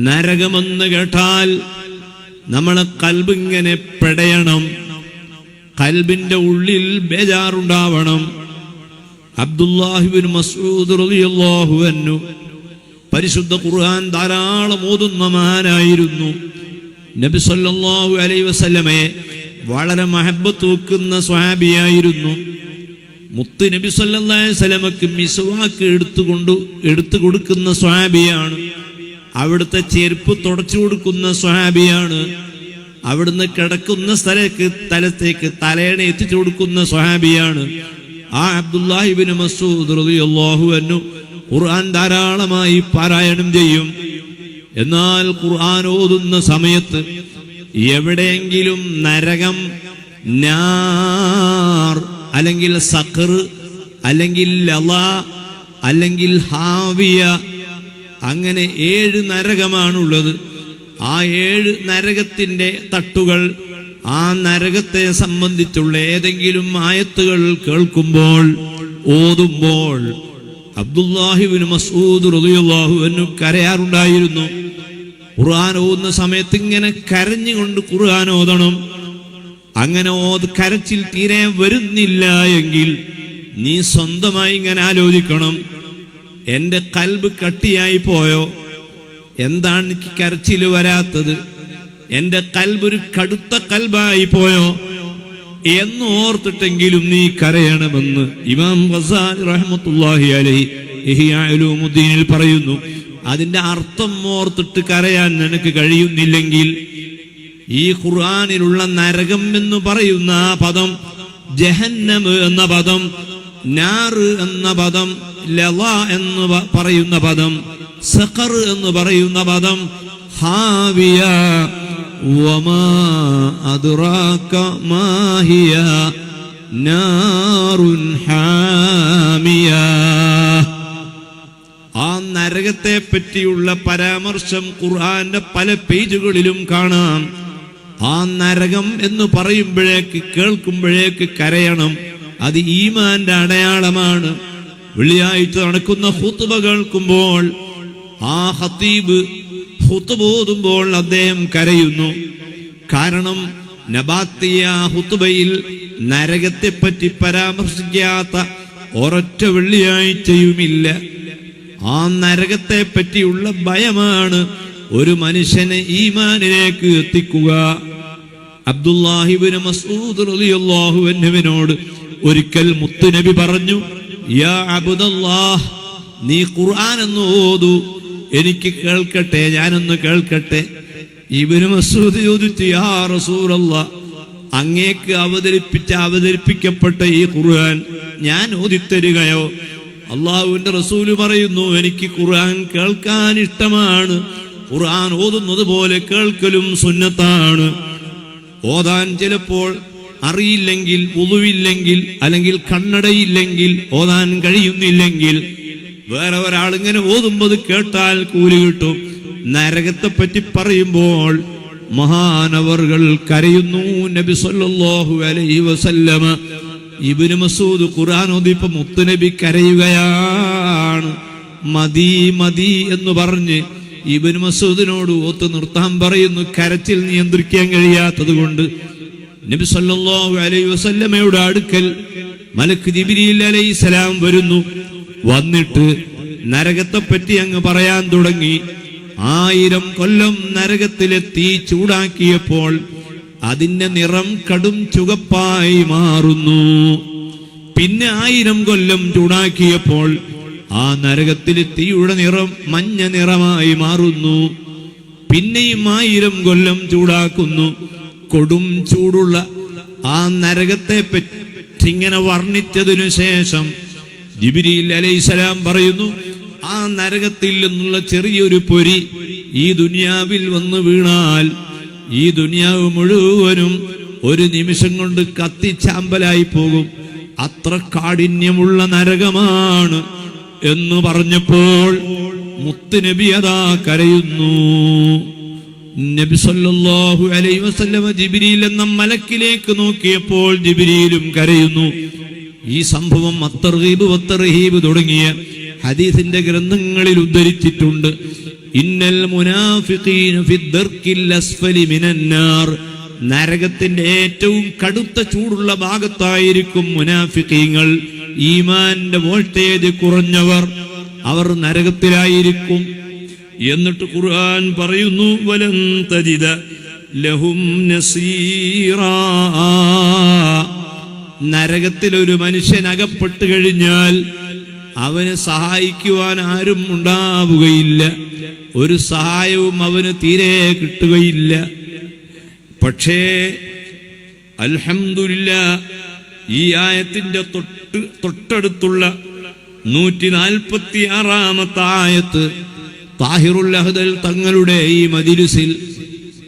നരകമെന്ന് കേട്ടാൽ നമ്മളെ കൽബിങ്ങനെ പെടയണം, കൽബിന്റെ ഉള്ളിൽ ബേജാറുണ്ടാവണം. അബ്ദുല്ലാഹി ഇബ്നു മസ്ഊദ് റളിയല്ലാഹു അൻഹു പരിശുദ്ധ ഖുർആൻ ധാരാളം ഓതുന്ന മഹാനായിരുന്നു. നബി സല്ലല്ലാഹു അലൈഹി വസല്ലമയെ വളരെ മഹബത്ത് വെക്കുന്ന സ്വഹാബിയായിരുന്നു. മുത്ത് നബി സല്ലല്ലാഹു അലൈഹി വസല്ലമക്ക് മിസ്വാക്ക് എടുത്തു കൊടുക്കുന്ന സ്വഹാബിയാണ്. അവിടുത്തെ ചെരുപ്പ് തുടച്ചു കൊടുക്കുന്ന സ്വഹാബിയാണ്. അവിടുന്ന് കിടക്കുന്ന സ്ഥലത്തേക്ക് തലയണ എത്തിച്ചു കൊടുക്കുന്ന സ്വഹാബിയാണ്. ആ അബ്ദുല്ലാഹി ഇബ്നു മസ്ഊദ് റളിയല്ലാഹു അൻഹു ഖുർആൻ ധാരാളമായി പാരായണം ചെയ്യും. എന്നാൽ ഖുർആൻ ഓതുന്ന സമയത്ത് എവിടെയെങ്കിലും നരകം, നാർ, അല്ലെങ്കിൽ സഖർ, അല്ലെങ്കിൽ ലള, അല്ലെങ്കിൽ ഹാവിയ, അങ്ങനെ 7 നരകമാണുള്ളത്. ആ 7 നരകത്തിന്റെ തട്ടുകൾ, ആ നരകത്തെ സംബന്ധിച്ചുള്ള ഏതെങ്കിലും ആയത്തുകൾ കേൾക്കുമ്പോൾ, ഓതുമ്പോൾ അബ്ദുല്ലാഹി ഇബ്നു മസ്ഊദ് റളിയല്ലാഹു അൻഹു കരയാറുണ്ടായിരുന്നു. ഖുർആൻ ഓതുന്ന സമയത്ത് ഇങ്ങനെ കരഞ്ഞുകൊണ്ട് ഖുർആൻ ഓതണം. അങ്ങനെ കരച്ചിൽ തീരെ വരുന്നില്ല എങ്കിൽ നീ സ്വന്തമായി ഇങ്ങനെ ആലോചിക്കണം, എന്റെ കൽബ് കട്ടിയായി പോയോ? എന്താണ് എനിക്ക് കരച്ചിൽ വരാത്തത്? എന്റെ കൽബ് ഒരു കടുത്ത കൽബായി പോയോ എന്ന് ഓർത്തിട്ടെങ്കിലും നീ കരയണമെന്ന് ഇമാം ഗസാലി റഹ്മത്തുള്ളാഹി അലൈഹി ഇഹ്യാ ഉലൂമുദ്ദീനിൽ പറയുന്നു. അതിന്റെ അർത്ഥം ഓർത്തിട്ട് കരയാൻ നിനക്ക് കഴിയുന്നില്ലെങ്കിൽ ഈ ഖുർആനിലുള്ള നരകം എന്ന് പറയുന്ന ആ പദം, ജഹന്നം എന്ന പദം, നാർ എന്ന പദം, ലള എന്ന് പറയുന്ന പദം, സഖർ എന്ന് പറയുന്ന പദം, ഹാവിയ, വമാ അദ്റാക മാ ഹിയ നാറുൻ ഹാമിയ. ആ നരകത്തെ പറ്റിയുള്ള പരാമർശം ഖുർആന്റെ പല പേജുകളിലും കാണാം. ആ നരകം എന്ന് പറയുമ്പോഴേക്ക്, കേൾക്കുമ്പോഴേക്ക് കരയണം. അത് ഈമാന്റെ അടയാളമാണ്. വെള്ളിയാഴ്ച നടക്കുന്ന ഖുത്ബ കേൾക്കുമ്പോൾ ആ ഖതീബ് ഖുത്ബ ഓതുമ്പോൾ അദ്ദേഹം കരയുന്നു. കാരണം നബാത്തിയ ഖുത്ബയിൽ നരകത്തെ പറ്റി പരാമർശിക്കാത്ത ഒരൊറ്റ വെള്ളിയാഴ്ചയുമില്ല. ആ നരകത്തെ പറ്റിയുള്ള ഭയമാണ് ഒരു മനുഷ്യനെ ഈമാനിലേക്ക് എത്തിക്കുക. അബ്ദുല്ലാഹി ഇബ്നു മസ്ഊദ് റളിയല്ലാഹു അൻഹുവിനോട് ഒരിക്കൽ മുത്തുനബി പറഞ്ഞു, യാ അബ്ദുല്ലാഹ്, നീ ഖുർആൻ എന്ന് ഓതു, എനിക്ക് കേൾക്കട്ടെ, ഞാനൊന്ന് കേൾക്കട്ടെ. ഇബ്നു മസ്ഊദ് ചോദിച്ചു, യാ റസൂലല്ലാഹ്, അങ്ങേക്ക് അവതരിപ്പിക്കപ്പെട്ട ഈ ഖുർആൻ ഞാൻ ഓതിത്തരികയോ? അള്ളാഹുവിന്റെ റസൂല് പറയുന്നു, എനിക്ക് ഖുർആൻ കേൾക്കാൻ ഇഷ്ടമാണ്. ഖുർആൻ ഓതുന്നത് പോലെ കേൾക്കലും സുന്നത്താണ്. ഓതാൻ ചിലപ്പോൾ അറിയില്ലെങ്കിൽ, വുളുവില്ലെങ്കിൽ, അല്ലെങ്കിൽ കണ്ണടയില്ലെങ്കിൽ, ഓതാൻ കഴിയുന്നില്ലെങ്കിൽ വേറെ ഒരാൾ ഇങ്ങനെ ഓതുമ്പോൾ കേട്ടാൽ കൂലി കിട്ടും. നരകത്തെ പറ്റി പറയുമ്പോൾ മഹാനവർകൾ കരയുന്നു. നബി സല്ലല്ലാഹു അലൈഹി വസല്ലമ ഇബ്നു മസ്ഊദ് ഖുർആൻ ഓതിയപ്പോ മുത്തുനബി കരയുകയാണ്. മതി മതി എന്ന് പറഞ്ഞ് ഇബ്നു മസ്ഊദിനോട് ഓത്ത് നിർത്താൻ പറയുന്നു. കരച്ചിൽ നിയന്ത്രിക്കാൻ കഴിയാത്തത് കൊണ്ട് നബി സല്ലല്ലാഹു അലൈഹി വസല്ലമയുടെ അടുക്കൽ മലക്ക് ജിബ്രീൽ അലൈഹിസ്സലാം വരുന്നു. വന്നിട്ട് നരകത്തെ പറ്റി അങ്ങ് പറയാൻ തുടങ്ങി. 1000 കൊല്ലം നരകത്തിലെ തീ ചൂടാക്കിയപ്പോൾ അതിന്റെ നിറം കടും ചുവപ്പായി മാറുന്നു. പിന്നെ 1000 കൊല്ലം ചൂടാക്കിയപ്പോൾ ആ നരകത്തിലെ തീയുടെ നിറം മഞ്ഞ നിറമായി മാറുന്നു. പിന്നെയും 1000 കൊല്ലം ചൂടാക്കുന്നു. കൊടും ചൂടുള്ള ആ നരകത്തെ പറ്റി ഇങ്ങനെ വർണ്ണിച്ചതിനു ശേഷം ജിബ്രീൽ അലൈഹിസ്സലാം പറയുന്നു, ആ നരകത്തിൽ നിന്നുള്ള ചെറിയൊരു പൊരി ഈ ദുനിയാവിൽ വന്ന് വീണാൽ ഈ ദുനിയാവ് മുഴുവനും ഒരു നിമിഷം കൊണ്ട് കത്തിച്ചാമ്പലായി പോകും. അത്ര കാഠിന്യമുള്ള നരകമാണ് എന്ന് പറഞ്ഞപ്പോൾ മുത്തുനബി അതാ കരയുന്നു. നബി സല്ലല്ലാഹു അലൈഹി വസല്ലമ ജിബ്രീൽ എന്ന മലക്കിലേക്ക് നോക്കിയപ്പോൾ ജിബ്രീലും കരയുന്നു. ഈ സംഭവം അത്തർഗീബ് വത്തർഹീബ് തുടങ്ങിയ ഹദീസിന്റെ ഗ്രന്ഥങ്ങളിൽ ഉദ്ധരിച്ചിട്ടുണ്ട്. ഇന്നൽ മുനാഫിഖീന ഫിദ്ദർക്കിൽ അസ്ഫലി മിനന്നാർ, നരകത്തിന്റെ ഏറ്റവും കടുത്ത ചൂടുള്ള ഭാഗത്തായിരിക്കും മുനാഫിഖീങ്ങൾ. ഈമാന്റെ വോൾട്ടേജ് കുറഞ്ഞവർ, അവർ നരകത്തിലായിരിക്കും. എന്നിട്ട് ഖുർആൻ പറയുന്നു, വലൻ തജിദ ലഹും നസീറാ, നരകത്തിൽ ഒരു മനുഷ്യൻ അകപ്പെട്ട് കഴിഞ്ഞാൽ അവന് സഹായിക്കുവാൻ ആരും ഉണ്ടാവുകയില്ല, ഒരു സഹായവും അവന് തീരെ കിട്ടുകയില്ല. പക്ഷേ അൽഹംദുലില്ലാഹ്, ഈ ആയത്തിന്റെ തൊട്ടടുത്തുള്ള 146-ാമത്തെ ആയത്ത് താഹിറുൽ അഹ്ദൽ തങ്ങളുടെ ഈ മജ്‌ലിസിൽ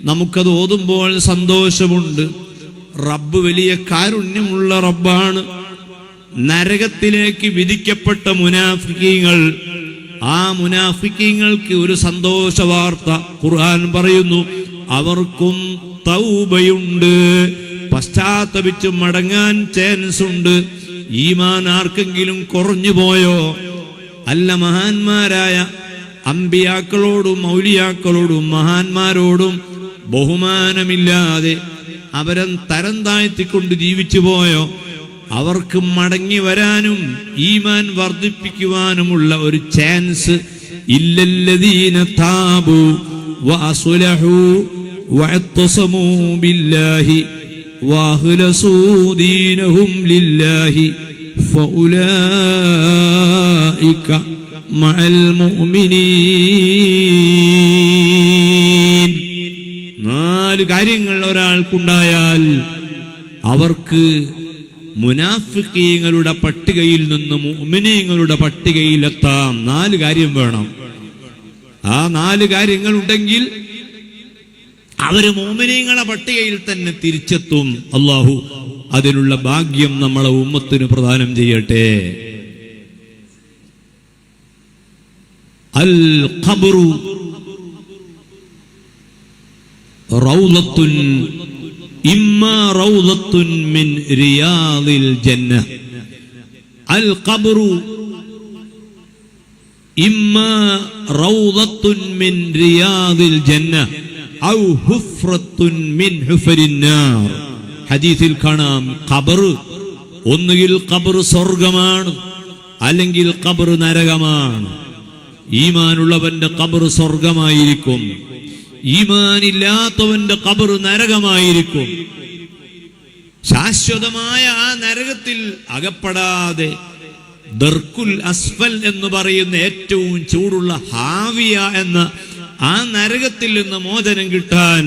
നമുക്കത് ഓതുമ്പോൾ സന്തോഷമുണ്ട്. റബ്ബ് വലിയ കാരുണ്യമുള്ള റബ്ബാണ്. നരകത്തിലേക്ക് വിധിക്കപ്പെട്ട മുനാഫിക്കീങ്ങൾ, ആ മുനാഫിക്കീങ്ങൾക്ക് ഒരു സന്തോഷ വാർത്ത ഖുർആൻ പറയുന്നു, അവർക്കും തൗബയുണ്ട്, പശ്ചാത്തപിച്ച് മടങ്ങാൻ ചാൻസ് ഉണ്ട്. ഈമാൻ ആർക്കെങ്കിലും കുറഞ്ഞു പോയോ? അല്ല, മഹാന്മാരായ അമ്പിയാക്കളോടും ഔലിയാക്കളോടും മഹാന്മാരോടും ബഹുമാനമില്ലാതെ അവരെ തരം താഴ്ത്തിക്കൊണ്ട് ജീവിച്ചു പോയോ? അവർക്ക് മടങ്ങി വരാനും ഈമാൻ വർദ്ധിപ്പിക്കുവാനുമുള്ള ഒരു ചാൻസ് ഇല്ലല്ലദീന താബു വഅസ്ലഹു വഅത്തസമു ബില്ലാഹി വഅഖ്ലസൂ ദീനഹും ലില്ലാഹി ഫഉലൈക മഅൽ മുഅ്മിനീൻ. 4 കാര്യങ്ങൾ ഒരാൾക്കുണ്ടായാൽ അവർക്ക് മുനാഫിഖീങ്ങളുടെ പട്ടികയിൽ നിന്ന് മുഅ്മിനീങ്ങളുടെ പട്ടികയിലെത്താം. 4 കാര്യം വേണം. ആ 4 കാര്യങ്ങൾ ഉണ്ടെങ്കിൽ അവര് മുഅ്മിനീങ്ങളുടെ പട്ടികയിൽ തന്നെ തിരിച്ചെത്തും. അല്ലാഹു അതിനുള്ള ഭാഗ്യം നമ്മളെ ഉമ്മത്തിന് പ്രദാനം ചെയ്യട്ടെ. അൽ ഖബ്റു റൗളത്തുൻ ഇമ്മാ റൗളത്തുൻ മിൻ റിയാദിൽ ജന്ന. അൽ ഖബ്റു ഇമ്മാ റൗളത്തുൻ മിൻ റിയാദിൽ ജന്ന ഔ ഹുഫ്റത്തുൻ മിൻ ഹുഫരിൻ നാർ. ഹദീസിൽ കാണാം, ഖബർ ഒന്നുകിൽ ഖബർ സ്വർഗമാണ്, അല്ലെങ്കിൽ ഖബർ നരകമാണ്. ഈമാനുള്ളവന്റെ ഖബർ സ്വർഗമായിരിക്കും, ഈമാനില്ലാത്തവന്റെ ഖബർ നരകമായിരിക്കും. ശാശ്വതമായ ആ നരകത്തിൽ അകപ്പെടാതെ ദർക്കുൽ അസ്ഫൽ എന്ന് പറയുന്ന ഏറ്റവും ചൂടുള്ള ഹാവിയ എന്ന ആ നരകത്തിൽ നിന്ന് മോചനം കിട്ടാൻ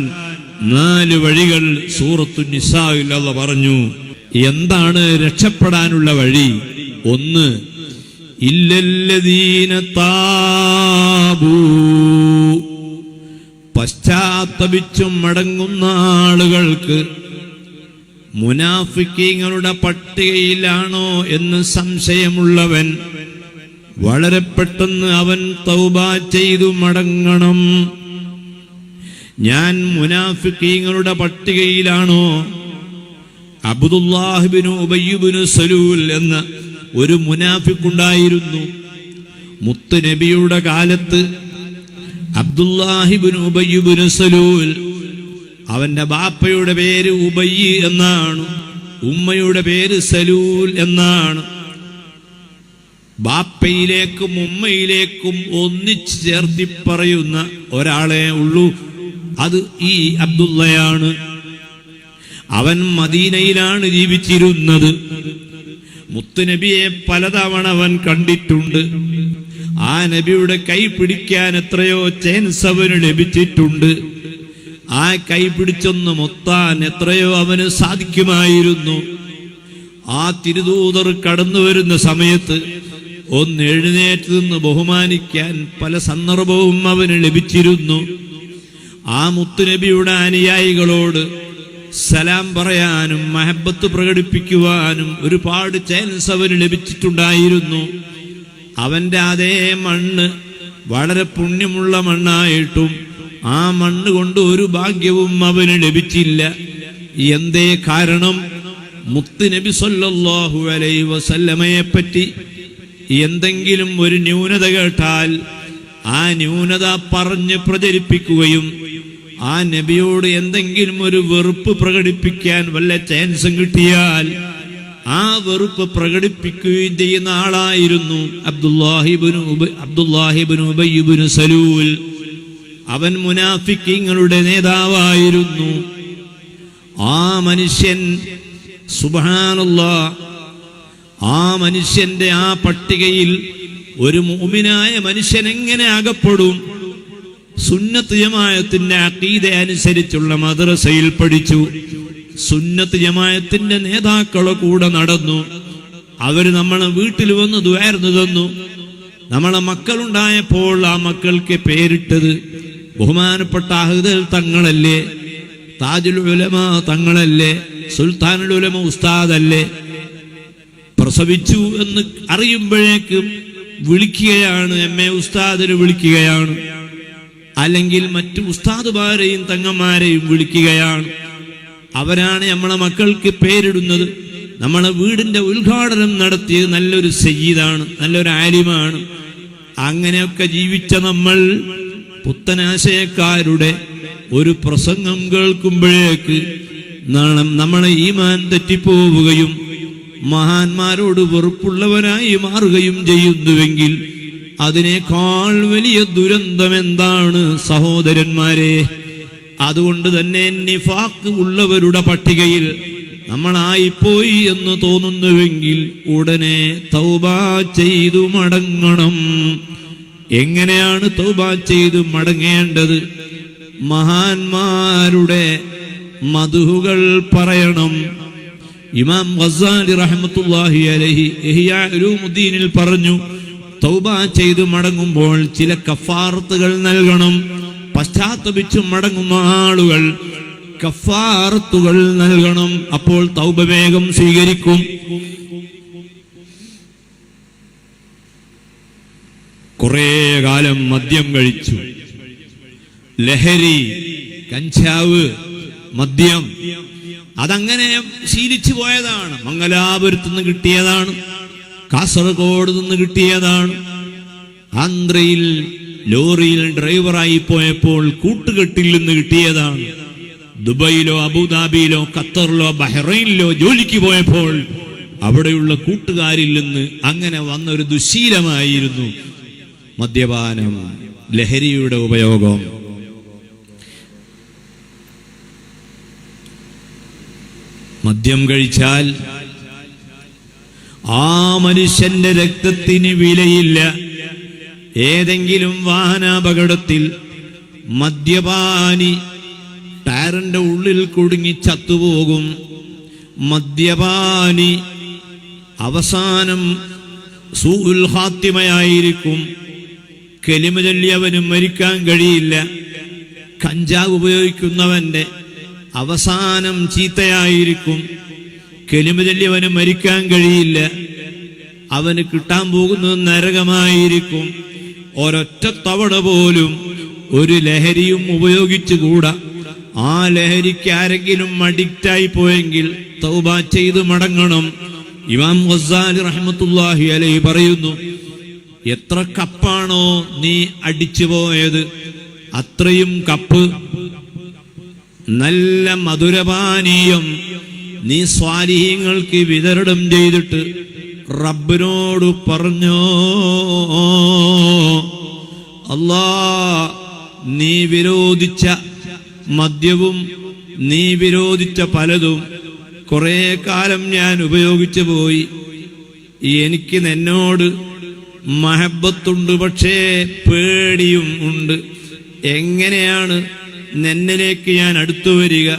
4 വഴികൾ സൂറത്തു നിസായിൽ അല്ലാഹു പറഞ്ഞു. എന്താണ് രക്ഷപ്പെടാനുള്ള വഴി? 1, ഇല്ലല്ലദീന താബൂ, പശ്ചാത്തപിച്ചും മടങ്ങുന്ന ആളുകൾക്ക്. മുനാഫിക്കീങ്ങളുടെ പട്ടികയിലാണോ എന്ന് സംശയമുള്ളവൻ വളരെ പെട്ടെന്ന് അവൻ തൗബ ചെയ്തു മടങ്ങണം. ഞാൻ മുനാഫിക്കീങ്ങളുടെ പട്ടികയിലാണോ? അബ്ദുല്ലാഹിബ്നു ഉബയ്യ് ഇബ്നു സലൂൽ എന്ന ഒരു മുനാഫിക്കുണ്ടായിരുന്നു. മുത്ത് നബിയുടെ കാലത്ത് അബ്ദുല്ലാഹിബ്നു ഉബയ്യ് ഇബ്നു സലൂൽ, അവന്റെ ബാപ്പയുടെ പേര് ഉബയ്യ് എന്നാണ്, ഉമ്മയുടെ പേര് സലൂൽ എന്നാണ്. ബാപ്പയിലേക്കും ഉമ്മയിലേക്കും ഒന്നിച്ചു ചേർത്തി പറയുന്ന ഒരാളെ ഉള്ളൂ, അത് ഈ അബ്ദുള്ളയാണ്. അവൻ മദീനയിലാണ് ജീവിച്ചിരുന്നത്. മുത്തുനബിയെ പലതവണ അവൻ കണ്ടിട്ടുണ്ട്. ആ നബിയുടെ കൈ പിടിക്കാൻ എത്രയോ ചാൻസ് അവന് ലഭിച്ചിട്ടുണ്ട്. ആ കൈ പിടിച്ചൊന്ന് മൊത്താൻ എത്രയോ അവന് സാധിക്കുമായിരുന്നു. ആ തിരുദൂതർ കടന്നു വരുന്ന സമയത്ത് ഒന്ന് എഴുന്നേറ്റ് നിന്ന് ബഹുമാനിക്കാൻ പല സന്ദർഭവും അവന് ലഭിച്ചിരുന്നു. ആ മുത്തുനബിയുടെ അനുയായികളോട് സലാം പറയാനും മഹബത്ത് പ്രകടിപ്പിക്കുവാനും ഒരുപാട് ചാൻസ് അവന് ലഭിച്ചിട്ടുണ്ടായിരുന്നു. അവന്റെ അതേ മണ്ണ് വളരെ പുണ്യമുള്ള മണ്ണായിട്ടും ആ മണ്ണ് കൊണ്ട് ഒരു ഭാഗ്യവും അവന് ലഭിച്ചില്ല. എന്തേ കാരണം? മുത്തുനബി സല്ലല്ലാഹു അലൈഹി വസല്ലമയെ പറ്റി എന്തെങ്കിലും ഒരു ന്യൂനത കേട്ടാൽ ആ ന്യൂനത പറഞ്ഞ് പ്രചരിപ്പിക്കുകയും ആ നബിയോട് എന്തെങ്കിലും ഒരു വെറുപ്പ് പ്രകടിപ്പിക്കാൻ വല്ല ചാൻസും കിട്ടിയാൽ ആ വെറുപ്പ് പ്രകടിപ്പിക്കുകയും ചെയ്യുന്ന ആളായിരുന്നു അബ്ദുല്ലാഹിബ്നു ഉബയ്യ് ഇബ്നു സലൂൽ. അവൻ മുനാഫിക്കീങ്ങളുടെ നേതാവായിരുന്നു. ആ മനുഷ്യൻ സുബ്ഹാനല്ലാഹ്, ആ മനുഷ്യന്റെ ആ പട്ടികയിൽ ഒരു മുഅ്മിനായ മനുഷ്യൻ എങ്ങനെ അകപ്പെടും? സുന്നത്ത് ജമാഅത്തിന്റെ അഖീദ അനുസരിച്ചുള്ള മദ്രസയിൽ പഠിച്ചു. സുന്നത്ത് ജമാഅത്തിന്റെ നേതാക്കളെ കൂടെ നടന്നു. അവര് നമ്മളെ വീട്ടിൽ വന്ന് ദുആർന്നു തന്നു. നമ്മളെ മക്കളുണ്ടായപ്പോൾ ആ മക്കൾക്ക് പേരിട്ടത് ബഹുമാനപ്പെട്ട അഹ്ദൽ തങ്ങളല്ലേ, താജുൽ ഉലമ തങ്ങളല്ലേ, സുൽത്താനുൽ ഉലമ ഉസ്താദല്ലേ. പ്രസവിച്ചു എന്ന് അറിയുമ്പോഴേക്കും വിളിക്കുകയാണ്, എമ്മെ ഉസ്താദിന് വിളിക്കുകയാണ്, അല്ലെങ്കിൽ മറ്റു ഉസ്താദുമാരെയും തങ്ങന്മാരെയും വിളിക്കുകയാണ്. അവരാണ് നമ്മളെ മക്കൾക്ക് പേരിടുന്നത്. നമ്മളെ വീടിന്റെ ഉദ്ഘാടനം നടത്തിയത് നല്ലൊരു സയ്യിദാണ്, നല്ലൊരു ആലിമാണ്. അങ്ങനെയൊക്കെ ജീവിച്ച നമ്മൾ പുത്തനാശയക്കാരുടെ ഒരു പ്രസംഗം കേൾക്കുമ്പോഴേക്ക് നമ്മളെ ഈമാൻ തെറ്റിപ്പോവുകയും മഹാന്മാരോട് വെറുപ്പുള്ളവരായി മാറുകയും ചെയ്യുന്നുവെങ്കിൽ അതിനേക്കാൾ വലിയ ദുരന്തം എന്താണ് സഹോദരന്മാരെ? അതുകൊണ്ട് തന്നെ നിഫാഖ് ഉള്ളവരുടെ പട്ടികയിൽ നമ്മളായിപ്പോയി എന്ന് തോന്നുന്നുവെങ്കിൽ ഉടനെ തൗബ ചെയ്തു മടങ്ങണം. എങ്ങനെയാണ് തൗബ ചെയ്തു മടങ്ങേണ്ടത്? മഹാന്മാരുടെ മദ്ഹുകൾ പറയണം. ഇമാം ഗസാലി റഹ്മത്തുള്ളാഹി അലൈഹി ഇഹ്യാ ഉലൂമുദ്ദീനിൽ പറഞ്ഞു, തൗബ ചെയ്തു മടങ്ങുമ്പോൾ ചില കഫാറത്തുകൾ നൽകണം. പശ്ചാത്തപിച്ചു മടങ്ങുന്ന ആളുകൾ കഫാറത്തുകൾ നൽകണം. അപ്പോൾ തൗബ വേഗം സ്വീകരിക്കും. കുറേ കാലം മദ്യം കഴിച്ചു, ലഹരി, കഞ്ചാവ്, മദ്യം, അതങ്ങനെ ശീലിച്ചു പോയതാണ്. മംഗലാപുരത്ത് നിന്ന് കിട്ടിയതാണ്, കാസർഗോഡ് നിന്ന് കിട്ടിയതാണ്. ആന്ധ്രയിൽ ലോറിയിൽ ഡ്രൈവറായി പോയപ്പോൾ കൂട്ടുകെട്ടിൽ നിന്ന് കിട്ടിയതാണ്. ദുബൈയിലോ അബുദാബിയിലോ ഖത്തറിലോ ബഹ്റൈനിലോ ജോലിക്ക് പോയപ്പോൾ അവിടെയുള്ള കൂട്ടുകാരിൽ നിന്ന് അങ്ങനെ വന്നൊരു ദുശീലമായിരുന്നു മദ്യപാനം, ലഹരിയുടെ ഉപയോഗം. മദ്യം കഴിച്ചാൽ ആ മനുഷ്യന്റെ രക്തത്തിന് വിലയില്ല. ഏതെങ്കിലും വാഹനാപകടത്തിൽ മദ്യപാനി ടയറിന്റെ ഉള്ളിൽ കുടുങ്ങി ചത്തുപോകും. മദ്യപാനി അവസാനം സൂഉൽ ഖാത്തിമയായിരിക്കും. കലിമ ചൊല്ലി അവനും മരിക്കാൻ കഴിയില്ല. കഞ്ചാവ് ഉപയോഗിക്കുന്നവന്റെ അവസാനം ചീത്തയായിരിക്കും. കലിമ ചൊല്ലി അവന് മരിക്കാൻ കഴിയില്ല. അവന് കിട്ടാൻ പോകുന്നത് നരകമായിരിക്കും. ഒരൊറ്റ തവണ പോലും ഒരു ലഹരിയും ഉപയോഗിച്ചുകൂടാ. ആ ലഹരിക്ക് ആരെങ്കിലും അഡിക്റ്റായി പോയെങ്കിൽ തൗബ ചെയ്ത് മടങ്ങണം. ഇമാം ഗസാലി റഹ്മത്തുള്ളാഹി അലൈഹി പറയുന്നു, എത്ര കപ്പാണോ നീ അടിച്ചു പോയത് അത്രയും കപ്പ് നല്ല മധുരപാനീയം നീ സ്വാലിഹീങ്ങൾക്ക് വിതരണം ചെയ്തിട്ട് റബ്ബിനോട് പറഞ്ഞോ, അല്ലാ, നീ വിരോധിച്ച മദ്യവും നീ വിരോധിച്ച പലതും കുറെ കാലം ഞാൻ ഉപയോഗിച്ചു പോയി. എനിക്ക് നിന്നോട് മഹബത്തുണ്ട്, പക്ഷേ പേടിയും ഉണ്ട്. എങ്ങനെയാണ് നിന്നിലേക്ക് ഞാൻ അടുത്തു വരിക?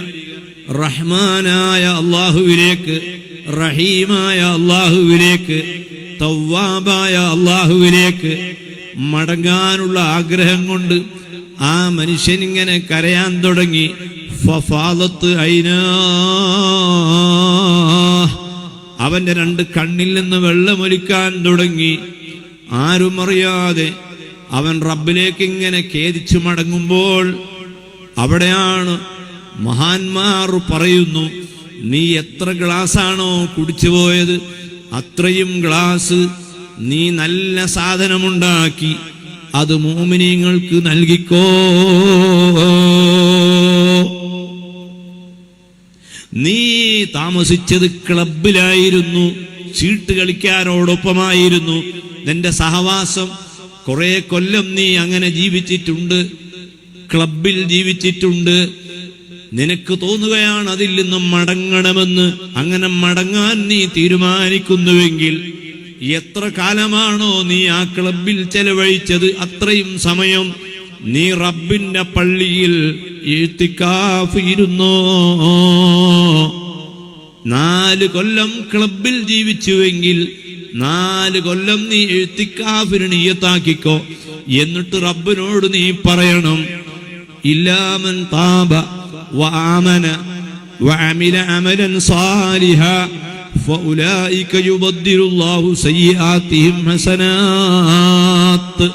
റഹ്മാനായ അള്ളാഹുവിലേക്ക്, റഹീമായ അള്ളാഹുവിലേക്ക്, തവ്വാബായ അള്ളാഹുവിലേക്ക് മടങ്ങാനുള്ള ആഗ്രഹം കൊണ്ട് ആ മനുഷ്യൻ ഇങ്ങനെ കരയാൻ തുടങ്ങി. ഫഫാദത്ത് ഐനാ, അവന്റെ രണ്ട് കണ്ണിൽ നിന്ന് വെള്ളമൊലിക്കാൻ തുടങ്ങി. ആരും അറിയാതെ അവൻ റബ്ബിലേക്ക് ഇങ്ങനെ ഖേദിച്ചു മടങ്ങുമ്പോൾ അവിടെയാണ് മഹാന്മാർ പറയുന്നു, നീ എത്ര ഗ്ലാസ്സാണോ കുടിച്ചു പോയത് അത്രയും ഗ്ലാസ് നീ നല്ല സാധനമുണ്ടാക്കി അത് മുഅ്മിനീങ്ങൾക്ക് നൽകിക്കോ. നീ താമസിച്ചത് ക്ലബിലായിരുന്നു, ചീട്ട് കളിക്കാരോടൊപ്പമായിരുന്നു. നിന്റെ സഹവാസം കുറെ കൊല്ലം നീ അങ്ങനെ ജീവിച്ചിട്ടുണ്ട്, ക്ലബിൽ ജീവിച്ചിട്ടുണ്ട്. നിനക്ക് തോന്നുകയാണ് അതിൽ നിന്നും മടങ്ങണമെന്ന്. അങ്ങനെ മടങ്ങാൻ നീ തീരുമാനിക്കുന്നുവെങ്കിൽ എത്ര കാലമാണോ നീ ആ ക്ലബിൽ ചെലവഴിച്ചത് അത്രയും സമയം നീ റബ്ബിന്റെ പള്ളിയിൽ ഇഅ്തികാഫ് ഇരുന്നോ. 4 കൊല്ലം ക്ലബിൽ ജീവിച്ചുവെങ്കിൽ 4 കൊല്ലം നീ ഇഅ്തികാഫിന് നിയ്യത്താക്കിക്കോ. എന്നിട്ട് റബ്ബിനോട് നീ പറയണം, ഇല്ലാമൻ താബ വആമന വഅമില അമലൻ സാലിഹാ ഫഉലൈക യുബദ്ദിലുല്ലാഹു സയ്യിആതിഹിം ഹസനാത്ത്.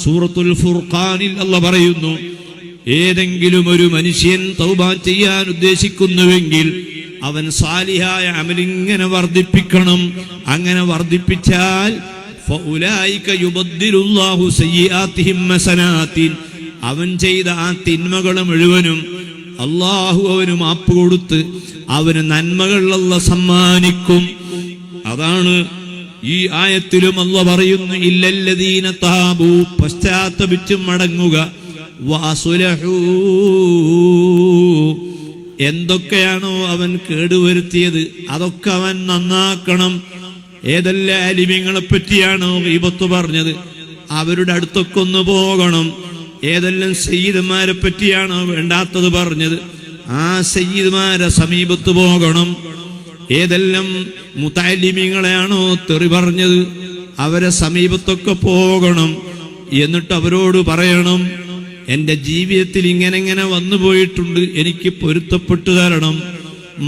സൂറത്തുൽ ഫുർഖാനിൽ അല്ലാഹ് പറയുന്നു, ഏതെങ്കിലും ഒരു മനുഷ്യൻ തൗബ ചെയ്യാൻ ഉദ്ദേശിക്കുന്നുവെങ്കിൽ അവൻ സാലിഹായ അമലിങ്ങനെ വർദ്ധിപ്പിക്കണം. അങ്ങനെ വർദ്ധിപ്പിച്ചാൽ ഫഉലൈക യുബദ്ദിലുല്ലാഹു സയ്യിആതിഹിം ഹസനാത്തിൻ, അവൻ ചെയ്ത ആ തിന്മകൾ മുഴുവനും അല്ലാഹു അവന് മാപ്പ് കൊടുത്ത് അവന് നന്മകൾ അല്ലാഹ് സമ്മാനിക്കും. അതാണ് ഈ ആയത്തിലും അല്ലാഹ് പറയുന്നു, ഇല്ലല്ലദീന താബൂ, പശ്ചാത്തപിച്ച് മടങ്ങുക, വഅസ്ലഹൂ, എന്തൊക്കെയാണോ അവൻ കേടുവരുത്തിയത് അതൊക്കെ അവൻ നന്നാക്കണം. ഏതെല്ലാം ആലിമീങ്ങളെ പറ്റിയാണോ ഗീബത്ത് പറഞ്ഞത് അവരുടെ അടുത്തൊക്കെ ഒന്ന് പോകണം. ഏതെല്ലാം സയ്യിദന്മാരെ പറ്റിയാണോ വേണ്ടാത്തത് പറഞ്ഞത് ആ സയ്യിദ്മാരെ സമീപത്ത് പോകണം. ഏതെല്ലാം മുതഅല്ലിമീങ്ങളെയാണോ തെറി പറഞ്ഞത് അവരെ സമീപത്തൊക്കെ പോകണം. എന്നിട്ട് അവരോട് പറയണം, എന്റെ ജീവിതത്തിൽ ഇങ്ങനെ വന്നുപോയിട്ടുണ്ട്, എനിക്ക് പൊരുത്തപ്പെട്ടു തരണം.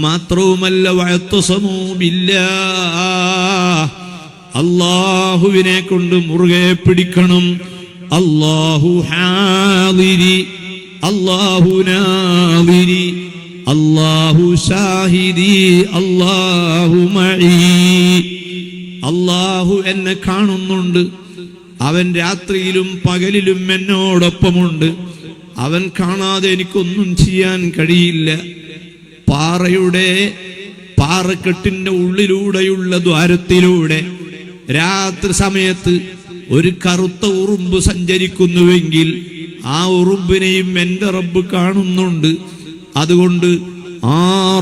മാത്രവുമല്ല വഅത്തസമൂ ബില്ലാഹ്, അല്ലാഹുവിനെ കൊണ്ട് മുറുകെ പിടിക്കണം. അല്ലാഹു ഹാദിരി, അല്ലാഹു നാദിരി, അല്ലാഹു ഷാഹിദി, അല്ലാഹു മഈ. അല്ലാഹു എന്നെ കാണുന്നുണ്ട്, അവൻ രാത്രിയിലും പകലിലും എന്നോടൊപ്പമുണ്ട്. അവൻ കാണാതെ എനിക്കൊന്നും ചെയ്യാൻ കഴിയില്ല. പാറക്കെട്ടിന്റെ ഉള്ളിലൂടെയുള്ള ദ്വാരത്തിലൂടെ രാത്രി സമയത്ത് ഒരു കറുത്ത ഉറുമ്പ് സഞ്ചരിക്കുന്നുവെങ്കിൽ ആ ഉറുമ്പിനെയും എന്റെ റബ്ബ് കാണുന്നുണ്ട്. അതുകൊണ്ട് ആ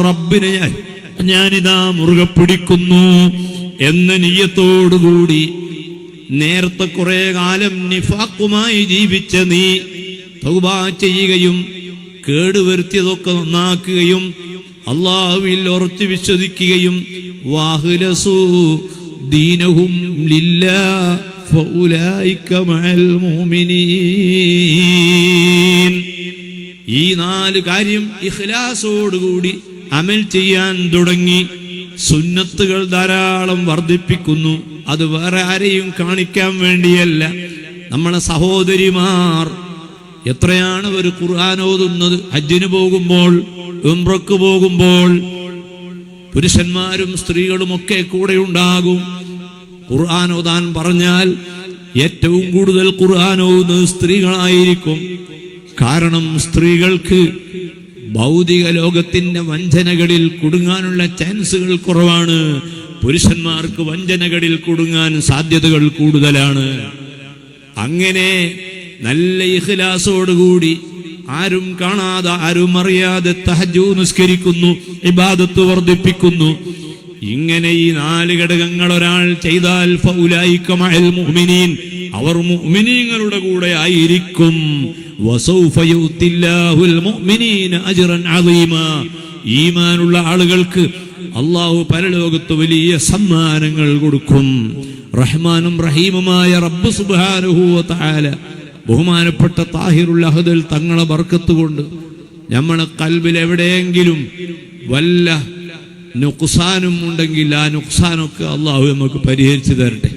റബ്ബിനെ ഞാനിതാ മുറുകെ പിടിക്കുന്നു എന്ന നിയ്യത്തോടുകൂടി നേരത്തെ കുറെ കാലം നിഫാഖുമായി ജീവിച്ച നീ തൗബ ചെയ്യുകയും കേടുവരുത്തിയതൊക്കെ നന്നാക്കുകയും അല്ലാഹുവിൽ ഉറച്ചു വിശ്വസിക്കുകയും വാഹ്ലസൂ ദീനഹും ലില്ലാഹ് ഫഉലൈക മഅൽ മുഅ്മിനീൻ. ഈ 4 കാര്യം ഇഖ്ലാസോടുകൂടി അമൽ ചെയ്യാൻ തുടങ്ങി സുന്നത്തുകൾ ധാരാളം വർദ്ധിപ്പിക്കുന്നു. അത് വേറെ ആരെയും കാണിക്കാൻ വേണ്ടിയല്ല. നമ്മളെ സഹോദരിമാർ എത്രയാണ് ഒരു ഖുർആൻ ഓതുന്നത്. ഹജ്ജിന് പോകുമ്പോൾ, ഉംറക്ക് പോകുമ്പോൾ പുരുഷന്മാരും സ്ത്രീകളും ഒക്കെ കൂടെ ഉണ്ടാകും. ഖുർആൻ ഓതാൻ പറഞ്ഞാൽ ഏറ്റവും കൂടുതൽ ഖുർആൻ ഓതുന്നത് സ്ത്രീകളായിരിക്കും. കാരണം സ്ത്രീകൾക്ക് ഭൗതിക ലോകത്തിന്റെ വഞ്ചനകളിൽ കുടുങ്ങാനുള്ള ചാൻസുകൾ കുറവാണ്. പുരുഷന്മാർക്ക് വഞ്ചനകളിൽ കുടുങ്ങാൻ സാധ്യതകൾ കൂടുതലാണ്. അങ്ങനെ നല്ല ഇഖ്ലാസോടുകൂടി ആരും കാണാതെ ആരും അറിയാതെ തഹജ്ജുദ് നിസ്കരിക്കുന്നു, ഇബാദത്ത് വർദ്ധിപ്പിക്കുന്നു. ഇങ്ങനെ ഈ 4 ഘടകങ്ങൾ ഒരാൾ ചെയ്താൽ ഫൗലൈക മഅൽ മുഅ്മിനീൻ, അവർ മുഅ്മിനീങ്ങളുടെ കൂടെ ആയിരിക്കും. വസൗഫ യുതില്ലാഹുൽ മുഅ്മിനീന അജ്റൻ അദീമാ, ഈമാനുള്ള ആളുകൾക്ക് അല്ലാഹു പരലോകത്ത് വലിയ സമ്മാനങ്ങൾ കൊടുക്കും. റഹ്മാനും റഹീമുമായ റബ്ബ് സുബ്ഹാനഹു വ തആല ബഹുമാനപ്പെട്ട താഹിറുൽ അഹ്ദൽ തങ്ങളെ ബർക്കത്ത് കൊണ്ട് നമ്മളെ ഖൽബിൽ എവിടെയെങ്കിലും വല്ല നുഖ്സാനും ഉണ്ടെങ്കിൽ ആ നുഖ്സാനൊക്കെ അല്ലാഹു നമുക്ക് പരിഹരിച്ചു തരട്ടെ.